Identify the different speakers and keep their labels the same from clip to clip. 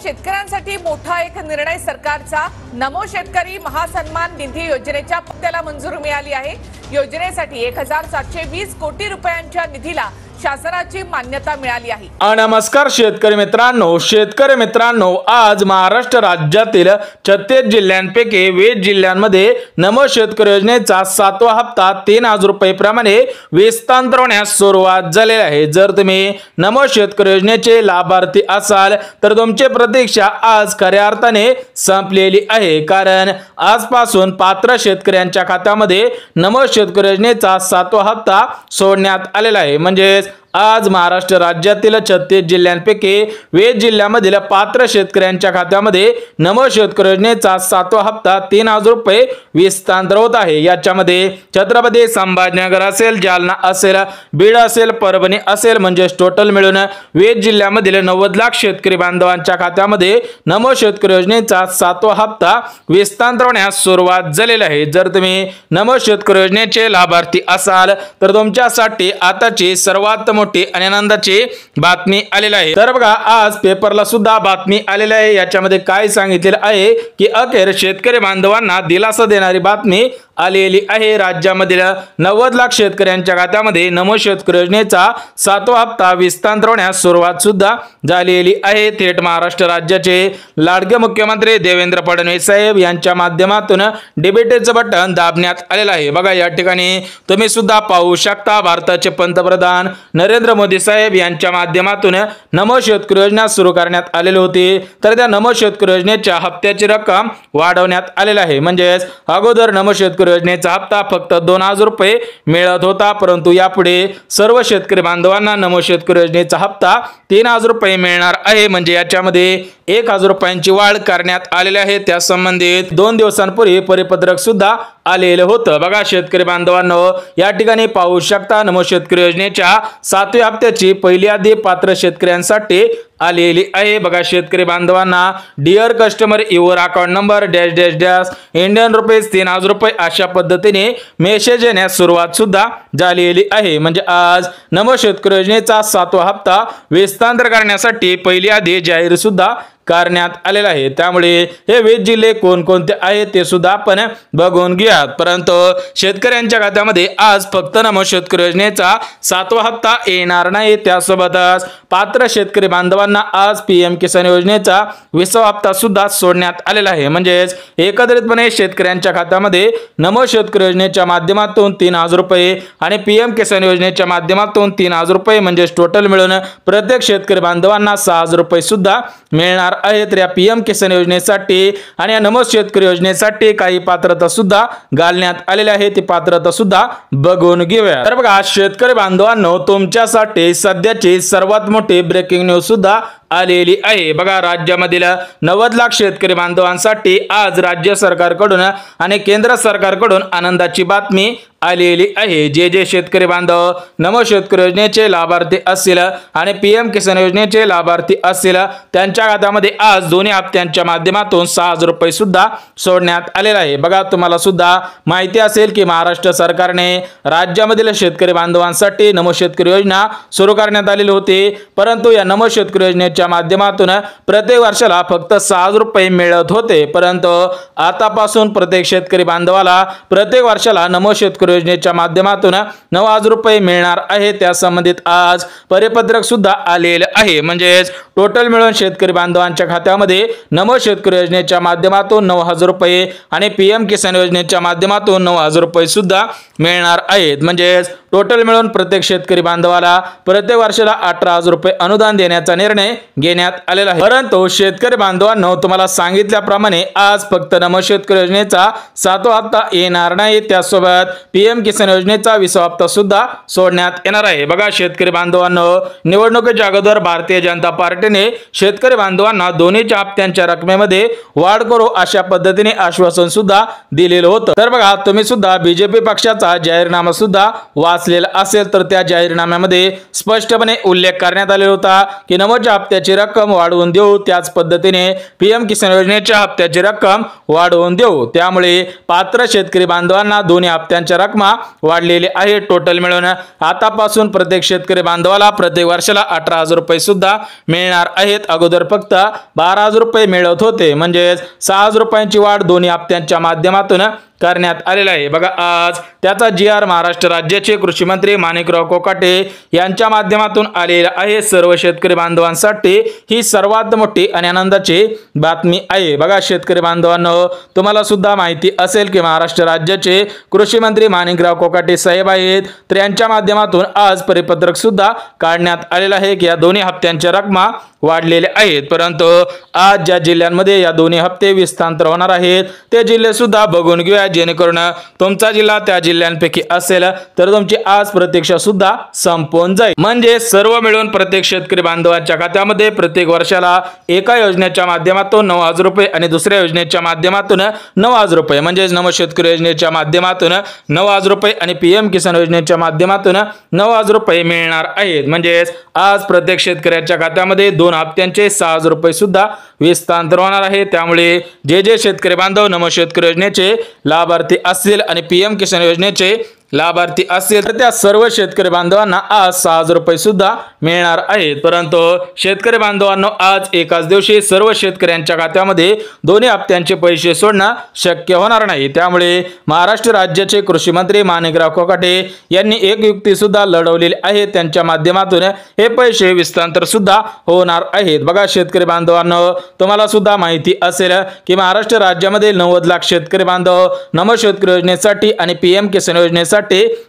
Speaker 1: शेतकऱ्यांसाठी मोठा एक निर्णय सरकारचा। नमो शेतकरी महासन्मान निधी योजनेच्या पत्त्याला मंजुरी मिळाली आहे। योजनेसाठी 1720 कोटी रुपयांच्या निधीला शासनाची मान्यता मिळाली आहे।
Speaker 2: नमस्कार शेतकरी मित्रांनो, आज महाराष्ट्र राज्यातील 36 जिल्ह्यांपैकी 20 जिल्ह्यांमध्ये नमो शेतकरी योजनेचा 7वा हप्ता 3000 रुपये प्रमाणे विस्तार होण्यास सुरुवात झालेली आहे। जर तुम्ही नमो शेतकरी योजनेचे लाभार्थी असाल तर तुमची प्रतीक्षा आज खऱ्या अर्थाने संपलेली आहे, कारण आजपासून पात्र शेतकऱ्यांच्या खात्यामध्ये नमो शेतकरी योजनेचा 7वा हप्ता सोडण्यात आलेला आहे। म्हणजे आज महाराष्ट्र राज्यातील 36 जिल्ह्यांपैकी 20 जिल्ह्यांमधील पात्र शेतकऱ्यांच्या खात्यामध्ये नमो शेतकरी योजनेचा 7वा हप्ता 3000 रुपये विस्तार होत आहे। याच्यामध्ये छत्रपती संभाजीनगर असेल, जालना असेल, बीड असेल, परभणी असेल, म्हणजे टोटल मिळून 20 जिल्ह्यांमधील 90 लाख शेतकरी बांधवांच्या खात्यामध्ये नमो शेतकरी योजनेचा 7वा हप्ता विस्तार होण्यास सुरुवात झालेली आहे। जर तुम्ही नमो शेतकरी योजनेचे लाभार्थी असाल तर तुमच्यासाठी आताची सर्वात मोठी आणि आनंदाची बातमी आलेली आहे। तर बघा, आज पेपरला सुद्धा बातमी आलेली आहे। याच्यामध्ये काय सांगितलेलं आहे की अखेर शेतकरी बांधवांना दिलासा देणारी बातमी आलेली आहे। राज्यामधील 90 लाख शेतकऱ्यांच्या खात्यामध्ये नमो शेतकरी योजनेचा 7वा हप्ता विस्तार होण्यास सुरुवात सुद्धा झालेली आहे। थेट महाराष्ट्र राज्याचे लाडके मुख्यमंत्री देवेंद्र फडणवीस साहेब यांच्या माध्यमातून डीबीटीचं बटन दाबण्यात आलेलं आहे। बघा, या ठिकाणी तुम्ही सुद्धा पाहू शकता, भारताचे पंतप्रधान नरेंद्र मोदी साहेब यांच्या माध्यमातून नमो शेतकरी योजना सुरू करण्यात आलेली होती। तर त्या नमो शेतकरी योजनेच्या हप्त्याची रक्कम वाढवण्यात आलेली आहे। म्हणजे अगोदर नमो शेतकरी योजनेचा हप्ता फक्त 2000 रुपये मिळत होता, परंतु यापुढे सर्व शेतकरी बांधवांना नमो शेतकरी योजनेचा हप्ता 3000 रुपये मिळणार आहे। म्हणजे याच्यामध्ये 1000 रुपयांची वाढ करण्यात आलेली आहे। त्या संबंधित 2 दिवसांपूर्वी परिपत्रक सुद्धा आलेलं होतं। बघा शेतकरी बांधवांनो, या ठिकाणी पाहू शकता, नमो शेतकरी योजनेच्या 7व्या हप्त्याची पहिली यादी पात्र शेतकऱ्यांसाठी आलेली आहे। बघा शेतकरी बांधवांना dear customer your account number dash dash dash Indian rupees 3000 रुपये अशा पद्धतीने मेसेज येण्यास सुरुवात सुद्धा झालेली आहे। म्हणजे आज नमो शेतकरी योजनेचा 7वा हप्ता विस्तार करण्यासाठी पहिली यादी जाहीर सुद्धा करण्यात आलेला आहे। त्यामुळे हे 20 जिल्हे कोणकोणते आहेत ते सुद्धा आपण बघून घ्यात। परंतु शेतकऱ्यांच्या खात्यामध्ये आज फक्त नमो शेतकरी योजनेचा 7वा हप्ता येणार नाही, त्यासोबतच पात्र शेतकरी बांधवांना आज पीएम किसान योजनेचा 20वा हप्ता सुद्धा सोडण्यात आलेला आहे। म्हणजेच एकत्रितपणे शेतकऱ्यांच्या खात्यामध्ये नमो शेतकरी योजनेच्या माध्यमातून 3000 रुपये आणि पीएम किसान योजनेच्या माध्यमातून 3000 रुपये, म्हणजे टोटल मिळून प्रत्येक शेतकरी बांधवांना 6000 रुपये सुद्धा मिळणार आहे। तर या पीएम किसान योजनेसाठी आणि या नमो शेतकरी योजनेसाठी काही पात्रता सुद्धा घालण्यात आलेली आहे, ती पात्रता सुद्धा बघून घेऊया। तर बघा शेतकरी बांधवांनो, तुमच्यासाठी सध्याची सर्वात मोठी ब्रेकिंग न्यूज सुद्धा आलेली आहे। बघा, राज्यामधील 90 लाख शेतकरी बांधवांसाठी आज राज्य सरकारकडून आणि केंद्र सरकारकडून आनंदाची बातमी आलेली आहे। जे शेतकरी बांधव नमो शेतकरी योजनेचे लाभार्थी असतील आणि पीएम किसान योजनेचे लाभार्थी असतील त्यांच्या खात्यामध्ये आज दोन्ही हप्त्यांच्या माध्यमातून 6000 रुपये सुद्धा सोडण्यात आलेला आहे। बघा, तुम्हाला सुद्धा माहिती असेल की महाराष्ट्र सरकारने राज्यामधील शेतकरी बांधवांसाठी नमो शेतकरी योजना सुरू करण्यात आलेली होती, परंतु या नमो शेतकरी योजनेच्या माध्यमातून प्रत्येक वर्षाला फक्त 6000 रुपये मिळत होते, परंतु आतापासून प्रत्येक शेतकरी बांधवाला प्रत्येक वर्षाला नमो शेतकरी योजनेच्या माध्यमातून 9000 रुपये मिळणार आहे। त्या संबंधित आज परिपत्रक सुद्धा आलेले आहे। म्हणजे टोटल मिळून शेतकरी बांधवांच्या खात्यामध्ये नमो शेतकरी योजनेच्या माध्यमातून 9000 रुपये आणि पीएम किसान योजनेच्या माध्यमातून 9000 रुपये सुद्धा मिळणार आहेत। म्हणजे टोटल मिळून प्रत्येक शेतकरी बांधवाला प्रत्येक वर्षाला 18000 रुपये अनुदान देण्याचा निर्णय घेण्यात आलेला आहे। परंतु शेतकरी बांधवांनो, तुम्हाला सांगितल्याप्रमाणे आज फक्त नमो शेतकरी योजनेचा 7वा हप्ता येणार नाही, त्यासोबत पीएम किसान योजनेचा 20वा हप्ता सुद्धा सोडण्यात येणार आहे। बघा शेतकरी बांधवांनो, निवडणुकीच्या अगोदर भारतीय जनता पार्टीने शेतकरी बांधवांना दोन्हीच्या हप्त्यांच्या रकमेमध्ये वाढ करू अशा पद्धतीने आश्वासन सुद्धा दिलेलं होतं। तर बघा, तुम्ही सुद्धा बीजेपी पक्षाचा जाहीरनामा सुद्धा असलेला असेल तर त्या जाहीरनाम्यामध्ये स्पष्टपणे उल्लेख करण्यात आलेला होता की नमोच्या हप्त्याची रक्कम वाढवून देऊ, त्याच पद्धतीने पीएम किसान योजनेच्या हप्त्याची रक्कम वाढवून देऊ। त्यामुळे पात्र शेतकरी बांधवांना दोन्ही हप्त्यांच्या रकमा वाढलेली आहे। टोटल मिळून आतापासून प्रत्येक शेतकरी बांधवाला प्रत्येक वर्षाला 18,000 रुपये सुद्धा मिळणार आहेत। अगोदर फक्त 12,000 रुपये मिळत होते, म्हणजे 6,000 रुपयांची वाढ दोन्ही हप्त्यांच्या माध्यमातून करण्यात आलेला आहे। बघा आज त्याचा GR महाराष्ट्र राज्याचे कृषी मंत्री माणिकराव कोकाटे यांच्या माध्यमातून आलेला आहे। सर्व शेतकरी बांधवांसाठी ही सर्वात मोठी आणि आनंदाची बातमी आहे। बघा शेतकरी बांधवांनो, तुम्हाला सुद्धा माहिती असेल की महाराष्ट्र राज्याचे कृषी मंत्री माणिकराव कोकाटे साहेब आहेत, तर यांच्या माध्यमातून आज परिपत्रक सुद्धा काढण्यात आलेला आहे की या दोन्ही हप्त्यांच्या रकमा वाढलेले आहेत। परंतु आज ज्या जिल्ह्यांमध्ये या दोन्ही हप्ते विस्तांतर होणार आहेत ते जिल्हे सुद्धा बघून घेऊया, जेणेकरून तुमचा जिल्हा त्या जिल्ह्यांपैकी असेल तर तुमची आज प्रतीक्षा सुद्धा संपून जाईल। म्हणजे सर्व मिळून प्रत्येक शेतकरी बांधवांच्या खात्यामध्ये प्रत्येक वर्षाला एका योजनेच्या माध्यमातून 9,000 रुपये आणि दुसऱ्या योजनेच्या माध्यमातून 9,000 रुपये म्हणजे नमो शेतकरी योजनेच्या माध्यमातून 9,000 रुपये आणि पीएम किसान योजनेच्या माध्यमातून 9,000 रुपये मिळणार आहेत। म्हणजे आज प्रत्येक शेतकऱ्याच्या खात्यामध्ये 2 हप्त्यांचे 6,000 रुपये सुद्धा विस्तांतर होणार आहे। त्यामुळे जे शेतकरी बांधव नमो शेतकरी योजनेचे लाभार्थी असतील आणि पीएम किसान योजनेचे लाभार्थी असतील तर त्या सर्व शेतकरी बांधवांना आज 6,000 रुपये सुद्धा मिळणार आहेत। परंतु शेतकरी बांधवांनो, आज एकाच दिवशी सर्व शेतकऱ्यांच्या खात्यामध्ये दोन्ही हप्त्यांचे पैसे सोडणं शक्य होणार नाही। त्यामुळे महाराष्ट्र राज्याचे कृषी मंत्री माणिकराव कोकाटे यांनी एक युक्ती सुद्धा लढवलेली आहे, त्यांच्या माध्यमातून हे पैसे विस्तांतर सुद्धा होणार आहेत। बघा शेतकरी बांधवांनो, तुम्हाला सुद्धा माहिती असेल की महाराष्ट्र राज्यामध्ये 90 लाख शेतकरी बांधव नमो शेतकरी योजनेसाठी आणि पीएम किसान योजनेसाठी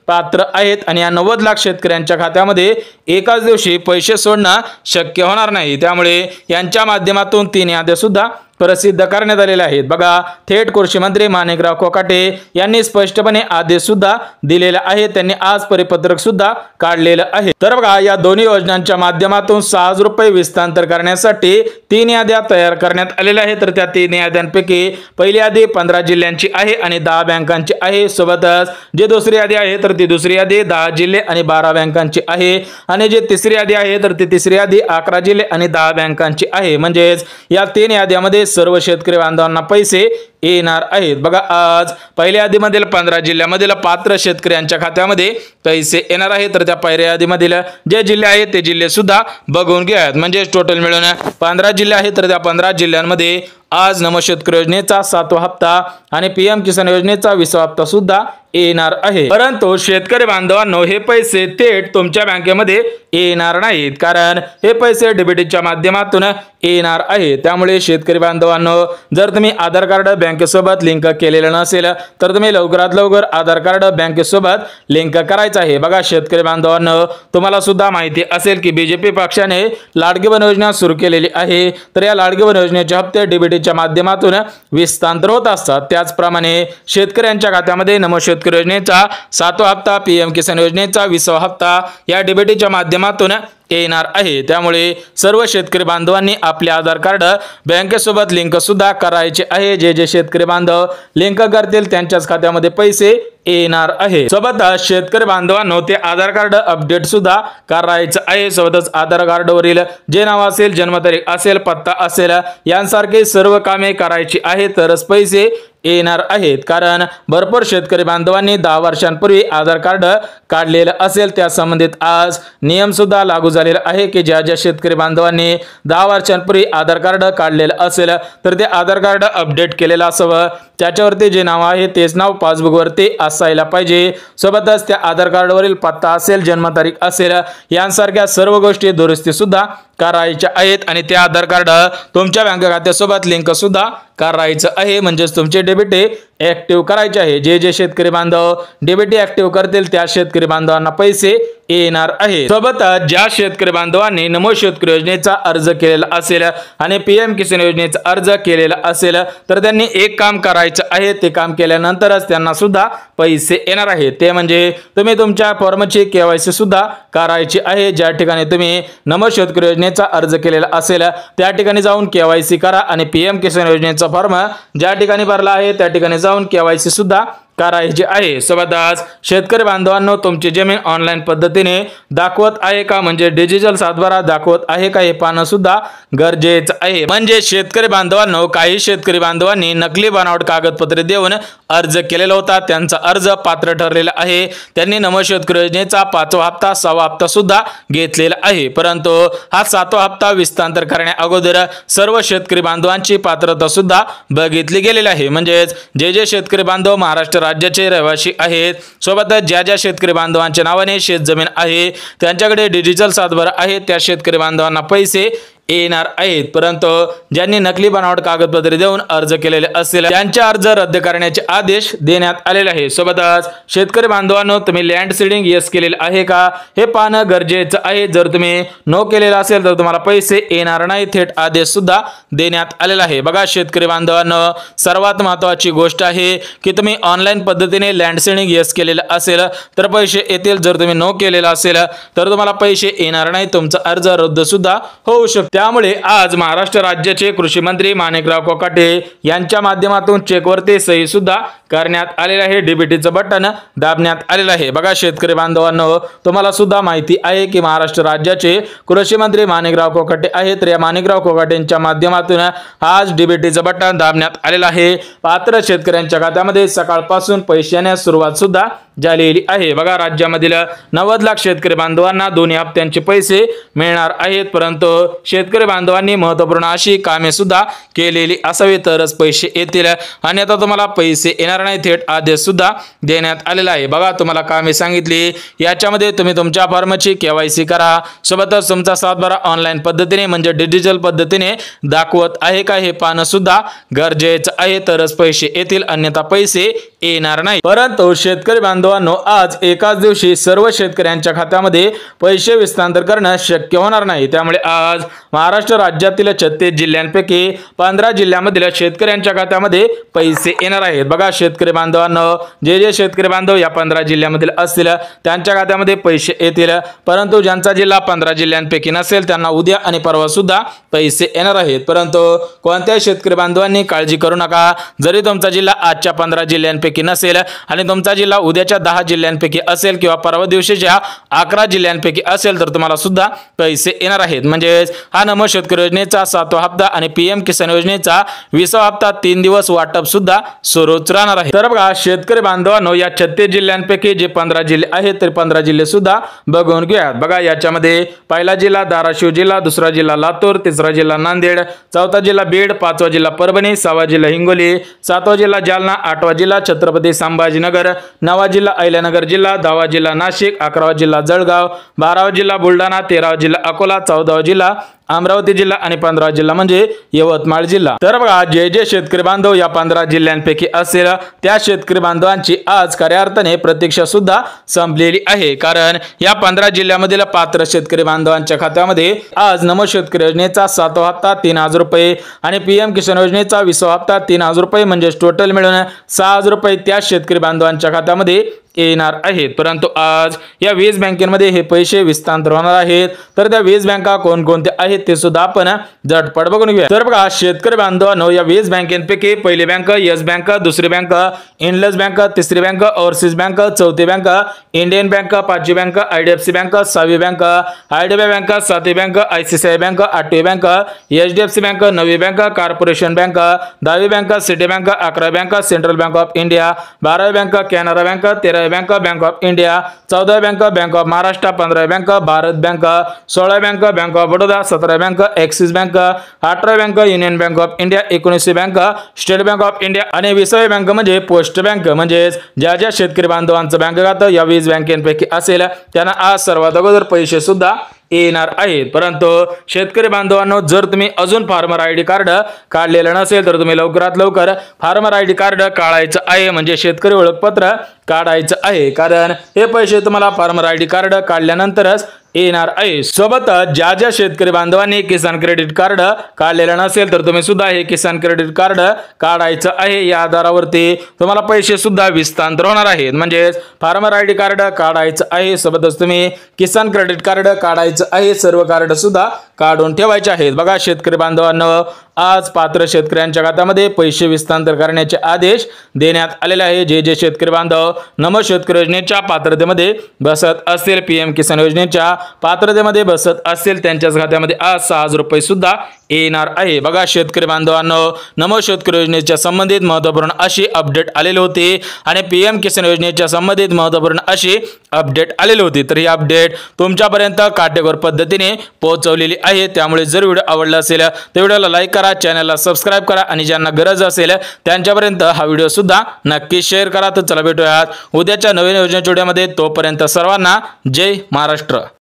Speaker 2: पात्र आहेत आणि या 90 लाख शेतकऱ्यांच्या खात्यामध्ये एकाच दिवशी पैसे सोडणं शक्य होणार नाही। त्यामुळे यांच्या माध्यमातून 3 याद्या सुद्धा प्रसिद्ध करण्यात आलेले आहेत। बघा थेट कृषी मंत्री माणिकराव कोकाटे यांनी स्पष्टपणे आदेश सुद्धा दिलेला आहे, त्यांनी आज परिपत्रक सुद्धा काढलेलं आहे। तर बघा या दोन्ही योजनांच्या माध्यमातून 6,000 रुपये विस्तांतर करण्यासाठी 3 याद्या तयार करण्यात आलेल्या आहेत। तर त्या 3 याद्यांपैकी पहिली यादी 15 जिल्ह्यांची आहे आणि 10 बँकांची आहे। सोबतच जे दुसरी यादी आहे तर ती दुसरी यादी 10 जिल्हे आणि 12 बँकांची आहे आणि जे तिसरी यादी आहे तर ती तिसरी यादी 11 जिल्हे आणि 10 बँकांची आहे। म्हणजेच या 3 याद्यामध्ये सर्व शेतकरी बांधवांना पैसे येणार आहेत। बघा आज पहिल्या यादीमधील 15 जिल्ह्यामधील पात्र शेतकऱ्यांच्या खात्यामध्ये पैसे येणार आहेत, तर त्या पहिल्या यादीमधील जे जिल्हे आहेत ते जिल्हे सुद्धा बघून घ्या। म्हणजे टोटल मिळून 15 जिल्हे आहेत, तर त्या 15 जिल्ह्यांमध्ये आज नमो शेतकरी योजनेचा 7वा हप्ता आणि पीएम किसान योजनेचा 20वा हप्ता सुद्धा येणार आहे। परंतु शेतकरी बांधवांनो, हे पैसे थेट तुमच्या बँकेमध्ये येणार नाहीत, कारण हे पैसे डीबीटीच्या माध्यमातून येणार आहे। त्यामुळे शेतकरी बांधवांनो, जर तुम्ही आधार कार्ड बँकेसोबत लिंक केलेलं नसेल तर तुम्ही लवकरात लवकर आधार कार्ड बँकेसोबत लिंक करायचं आहे। बघा शेतकरी बांधवांनो, तुम्हाला सुद्धा माहिती असेल की बीजेपी पक्षाने लाडकी बहीण योजना सुरू केलेली आहे, तर या लाडकी बहीण योजनेचे हप्ते डीबीटीच्या माध्यमातून विस्तांतर होत असतात। त्याचप्रमाणे शेतकऱ्यांच्या खात्यामध्ये नमो शेतकरी योजनेचा 7वा हप्ता, पीएम किसान योजनेचा 20वा हप्ता या डीबीटीच्या माध्यमातून येणार आहे। त्यामुळे सर्व शेतकरी बांधवांनी आपले आधार कार्ड बँकेसोबत लिंक सुद्धा करायचे आहे। जे शेतकरी बांधव लिंक करतील त्यांच्याच खात्यामध्ये पैसे येणार आहे। सोबतच शेतकरी बांधवांनो, ते आधार कार्ड अपडेट सुद्धा करायचं आहे। सोबतच आधार कार्डवरील जे नाव असेल, जन्मतारीख असेल, पत्ता असेल, यांसारखे सर्व कामे करायची आहे, तरच पैसे येणार आहेत। कारण भरपूर शेतकरी बांधवांनी 10 वर्षांपूर्वी आधार कार्ड काढलेलं असेल, त्या संबंधित आज नियम सुद्धा लागू झालेला आहे की ज्या शेतकरी बांधवांनी 10 वर्षांपूर्वी आधार कार्ड काढलेलं असेल तर ते आधार कार्ड अपडेट केलेलं असावं, त्याच्यावरती जे नाव आहे तेच नाव पासबुक वरती असायला पाहिजे। सोबतच त्या आधार कार्डवरील पत्ता असेल, जन्मतारीख असेल, यांसारख्या सर्व गोष्टी दुरुस्ती सुद्धा करायच्या आहेत आणि ते आधार कार्ड तुमच्या बँक खात्यासोबत लिंक सुद्धा करायचं आहे। म्हणजेच तुमचे डीबीटी ऍक्टिव्ह करायचे आहे। जे शेतकरी बांधव डीबीटी ऍक्टिव्ह करतील त्या शेतकरी बांधवांना पैसे येणार आहे। सोबतच ज्या शेतकरी बांधवांनी नमो शेतकरी योजनेचा अर्ज केलेला असेल आणि पीएम किसान योजनेचा अर्ज केलेला असेल तर त्यांनी एक काम करायचं आहे, ते काम केल्यानंतरच त्यांना सुद्धा पैसे येणार आहेत। ते म्हणजे तुम्ही तुमच्या फॉर्मची केवायसी सुद्धा करायची आहे। ज्या ठिकाणी तुम्ही नमो शेतकरी योजनेचा अर्ज केलेला असेल त्या ठिकाणी जाऊन केवायसी करा आणि पीएम किसान योजनेचा फॉर्म ज्या ठिकाणी भरला आहे त्या ठिकाणी जाऊन केवायसी सुद्धा करायची आहे। सोबतच शेतकरी बांधवांनो, तुमची जमीन ऑनलाईन पद्धतीने दाखवत आहे का, म्हणजे डिजिटल सातबारा दाखवत आहे का, हे पाहणं सुद्धा गरजेचं आहे। म्हणजे शेतकरी बांधवांनो, काही शेतकरी बांधवांनी नकली बनावट कागदपत्रे देऊन अर्ज केलेला होता, त्यांचा अर्ज पात्र ठरलेला आहे। त्यांनी नमो शेतकरी योजनेचा 5वा हप्ता 6वा हप्ता सुद्धा घेतलेला आहे, परंतु हा 7वा हप्ता विस्तार करण्या अगोदर सर्व शेतकरी बांधवांची पात्रता सुद्धा बघितली गेलेली आहे। म्हणजे जे शेतकरी बांधव महाराष्ट्र राज्याचे रहिवासी आहेत, सोबतच ज्या शेतकरी बांधवांच्या नावाने शेतजमीन आहे, त्यांच्याकडे डिजिटल सातबारा आहे, त्या शेतकरी बांधवांना पैसे येणार आहेत। परंतु ज्यांनी नकली बनावट कागदपत्रे देऊन अर्ज केलेले असतील त्यांचे अर्ज रद्द करण्याचे आदेश देण्यात आलेले आहे। सोबतच शेतकरी बांधवांनो, तुम्ही लँड सीडिंग यस केलेले आहे का, हे पाहणं गरजेचं आहे। जर तुम्ही नो केलेला असेल तर तुम्हाला पैसे येणार नाही, थेट आदेश सुद्धा देण्यात आलेला आहे। बघा शेतकरी बांधवांनो, सर्वात महत्त्वाची गोष्ट आहे की तुम्ही ऑनलाईन पद्धतीने लँड सीडिंग यस केलेलं असेल तर पैसे येतील, जर तुम्ही नो केलेला असेल तर तुम्हाला पैसे येणार नाही, तुमचा अर्ज रद्द सुद्धा होऊ शकतो। त्यामुळे आज महाराष्ट्र राज्याचे कृषी मंत्री माणिकराव कोकाटे यांच्या माध्यमातून चेकवरती सही सुद्धा करण्यात आलेले आहे, डीबीटीचं बटन दाबण्यात आलेलं आहे। बघा शेतकरी बांधवांनो, तुम्हाला सुद्धा माहिती आहे की महाराष्ट्र राज्याचे कृषी मंत्री माणिकराव कोकाटे आहेत, तर या माणिकराव कोकाटेंच्या माध्यमातून आज डीबीटीचं बटन दाबण्यात आलेलं आहे। पात्र शेतकऱ्यांच्या खात्यामध्ये सकाळपासून पैसे येण्यास सुरुवात सुद्धा झालेली आहे। बघा राज्यामधील 90 लाख शेतकरी बांधवांना दोन्ही हप्त्यांचे पैसे मिळणार आहेत, परंतु शेतकरी बांधवांनी महत्त्वपूर्ण अशी कामे सुद्धा केलेली असावी तरच पैसे येतील, अन्यथा तुम्हाला पैसे येणार नाही, थेट आदेश सुद्धा देण्यात आलेला आहे। बघा तुम्हाला कामे सांगितली, याच्यामध्ये तुम्ही तुमच्या फॉर्मची केवायसी करा, सोबतच तुमचा सातबारा ऑनलाईन पद्धतीने म्हणजे डिजिटल पद्धतीने दाखवत आहे का, हे पाहणं सुद्धा गरजेचं आहे, तरच पैसे येतील, अन्यथा पैसे येणार नाही। परंतु शेतकरी बांधवांनो, आज एकाच दिवशी सर्व शेतकऱ्यांच्या खात्यामध्ये पैसे विस्तार करणं शक्य होणार नाही, त्यामुळे आज महाराष्ट्र राज्यातील 36 जिल्ह्यांपैकी 15 जिल्ह्यांमधील शेतकऱ्यांच्या खात्यामध्ये पैसे येणार आहेत। बघा शेतकरी बांधवांनो, जे शेतकरी बांधव या 15 जिल्ह्यांमधील असतील त्यांच्या खात्यामध्ये पैसे येतील, परंतु ज्यांचा जिल्हा 15 जिल्ह्यांपैकी नसेल त्यांना उद्या आणि परवा सुद्धा पैसे येणार आहेत। परंतु कोणत्याही शेतकरी बांधवांनी काळजी करू नका, जरी तुमचा जिल्हा आजच्या 15 जिल्ह्यांपैकी नसेल आणि तुमचा जिल्हा उद्याच्या 10 जिल्ह्यांपैकी असेल किंवा परवा दिवशीच्या 11 जिल्ह्यांपैकी असेल तर तुम्हाला सुद्धा पैसे येणार आहेत। म्हणजे हा नमो शेतकरी योजनेचा 7वा हप्ता आणि पीएम किसान योजनेचा 20वा हप्ता 3 दिवस वाटप सुद्धा सुरूच राहणार आहे। तर बघा शेतकरी बांधवांनो, या 36 जिल्ह्यांपैकी जे 15 जिल्हे आहेत तर 15 जिल्हे सुद्धा बघून घेऊयात। बघा याच्यामध्ये पहिला जिल्हा धाराशिव जिल्हा, दुसरा जिल्हा लातूर, तिसरा जिल्हा नांदेड, चौथा जिल्हा बीड, 5वा जिल्हा परभणी, 6वा जिल्हा हिंगोली, 7वा जिल्हा जालना, 8वा जिल्हा छत्रपती संभाजीनगर, 9वा जिल्हा अहिल्यानगर जिल्हा, 10वा जिल्हा नाशिक, 11वा जिल्हा जळगाव, 12वा जिल्हा बुलढाणा, 13वा जिल्हा अकोला, 14वा जिल्हा अमरावती जिल्हा आणि 15वा जिल्हा म्हणजे यवतमाळ जिल्हा। तर बघा जे शेतकरी बांधव या 15 जिल्ह्यांपैकी असेल त्या शेतकरी बांधवांची आज खऱ्या अर्थाने प्रतीक्षा सुद्धा संपलेली आहे, कारण या 15 जिल्ह्यामधील पात्र शेतकरी बांधवांच्या खात्यामध्ये आज नमो शेतकरी योजनेचा 7वा हप्ता 3000 रुपये आणि पीएम किसान योजनेचा 20वा हप्ता 3000 रुपये म्हणजे टोटल मिळून 6000 रुपये त्या शेतकरी बांधवांच्या खात्यामध्ये येणार आहेत। परंतु आज या 20 बँकेमध्ये हे पैसे विस्तार होणार आहेत, तर त्या 20 बँका कोणकोणत्या आहेत ते सुद्धा आपण झटपट बघून घेऊया। तर बघा शेतकरी बांधवांनो, या 20 बँकेपैकी पहिली बँक येस बँक, दुसरी बँक इंडस बँक, तिसरी बँक ओव्हरसीज बँक, चौथी बँक इंडियन बँक, पाचवी बँक आयडीएफसी बँक, 6वी बँक आयडीबीआय बँक, 7वी बँक आयसीआयसीआय बँक, 8वी बँक एचडीएफसी बँक, 9वी बँक कॉर्पोरेशन बँक, 10वी बँक सिटी बँक, 11वी bank central bank of India, 12वी बँक कॅनरा बँक, 13वी बँक बँक ऑफ इंडिया, 14वी बँक बँक ऑफ महाराष्ट्र, 15वी बँक भारत बँक, 16वी बँक बँक ऑफ बडोदा, 17वी बँक ॲक्सिस बँक, 18वी bank union bank of India, 19वी bank state bank of India आणि 20वी बँक म्हणजे पोस्ट बँक। म्हणजे ज्या शेतकरी बांधवांचं बँक खातं या 20 बँकेपैकी असेल त्यांना आज सर्वात अगोदर पैसे सुद्धा येणार आहेत। परंतु शेतकरी बांधवांनो, जर तुम्ही अजून फार्मर आयडी कार्ड काढलेलं नसेल तर तुम्ही लवकरात लवकर फार्मर आयडी कार्ड काढायचं आहे, म्हणजे शेतकरी ओळखपत्र काढायचं आहे, कारण हे पैसे तुम्हाला फार्मर आयडी कार्ड काढल्यानंतरच येणार आहे। सोबतच ज्या शेतकरी बांधवांनी किसान क्रेडिट कार्ड काढलेलं नसेल तर तुम्ही सुद्धा हे किसान क्रेडिट कार्ड काढायचं आहे, या आधारावरती तुम्हाला पैसे सुद्धा विस्तार होणार आहेत। म्हणजे फार्मर आयडी कार्ड काढायचं आहे, सोबतच तुम्ही किसान क्रेडिट कार्ड काढायचं आहे, सर्व कार्ड सुद्धा काढून ठेवायचे आहेत। बघा शेतकरी बांधवांनो, आज पात्र शेतकऱ्यांच्या खात्यामध्ये पैसे हस्तांतर करण्याचे आदेश देण्यात आलेले आहे। जे शेतकरी बांधव नमो शेतकरी योजनेच्या पात्रतेमध्ये बसत असतील, पीएम किसान योजनेच्या पात्रतेमध्ये बसत असतील, त्यांच्याच खात्यामध्ये आज 6,000 रुपये सुद्धा येणार आहे। बघा शेतकरी बांधवांनो, नमो शेतकरी योजनेच्या संबंधित महत्त्वपूर्ण अशी अपडेट आलेली होती आणि पीएम किसान योजनेच्या संबंधित महत्त्वपूर्ण अशी अपडेट आलेली होती। तर ही अपडेट तुमच्यापर्यंत काटेकोर पद्धतीने पोहोचवलेली आहे। त्यामुळे जर व्हिडिओ आवडला असेल तर व्हिडिओला लाईक करा, चॅनलला सबस्क्राइब करा आणि ज्यांना गरज असेल त्यांच्यापर्यंत हा व्हिडिओ सुद्धा नक्की शेअर करा। तर चला भेटूयात उद्याच्या नवीन योजनेच्या व्हिडिओमध्ये। तोपर्यंत सर्वांना जय महाराष्ट्र।